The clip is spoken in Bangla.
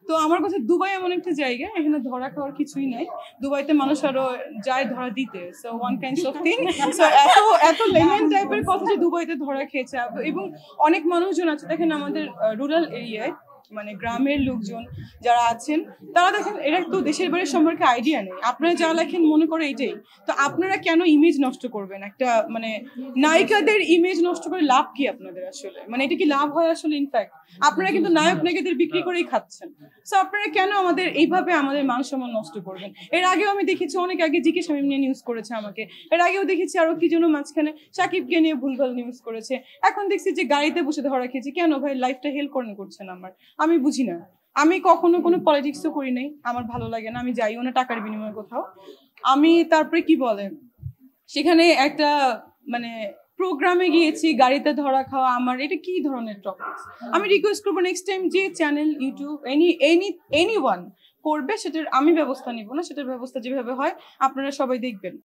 তো আমার কাছে দুবাই এমন একটা জায়গা, এখানে ধরা খাওয়ার কিছুই নাই। দুবাইতে মানুষ আরো যায় ধরা দিতে, so one kind of thing. So এত এত লেমেন টাইপের কথা যে দুবাইতে ধরা খেয়েছে, এবং অনেক মানুষজন আছে দেখেন আমাদের রুরাল এরিয়ায়, মানে গ্রামের লোকজন যারা আছেন, তারা দেখেন এরা তো দেশের বাড়ির সম্পর্কে আইডিয়া নেই। আপনারা যা লেখেন মনে করে এটাই, তো আপনারা কেন ইমেজ নষ্ট করবেন? একটা মানে নায়িকাদের ইমেজ নষ্ট করে লাভ কি আপনাদের আসলে? মানে এটা কি লাভ হয় আসলে? ইনফ্যাক্ট আপনারা কিন্তু নায়ক নায়িকাদের বিক্রি করেই খাচ্ছেন। সো আপনারা কেন আমাদের এইভাবে আমাদের মান সম্মান নষ্ট করবেন? এর আগেও আমি দেখেছি, অনেক আগে জিকে শামীম নিয়ে নিউজ করেছে আমাকে, এর আগেও দেখেছি আরো কি যেন মাঝখানে সাকিবকে নিয়ে ভুলভাল নিউজ করেছে, এখন দেখছি যে গাড়িতে বসে ধরা খেয়েছে। কেন ভাই? লাইফটা হেল করছেন আমার, আমি বুঝি না। আমি কখনো কোনো পলিটিক্সও করি নাই, আমার ভালো লাগে না, আমি যাইও না টাকার বিনিময়ে কোথাও। আমি তারপরে কি বলে সেখানে একটা মানে প্রোগ্রামে গিয়েছি, গাড়িতে ধরা খাওয়া, আমার এটা কি ধরনের টপিক? আমি রিকোয়েস্ট করবো নেক্সট টাইম যে চ্যানেল, ইউটিউব, এনি ওয়ান করবে, সেটার আমি ব্যবস্থা নিব না, সেটার ব্যবস্থা যেভাবে হয় আপনারা সবাই দেখবেন।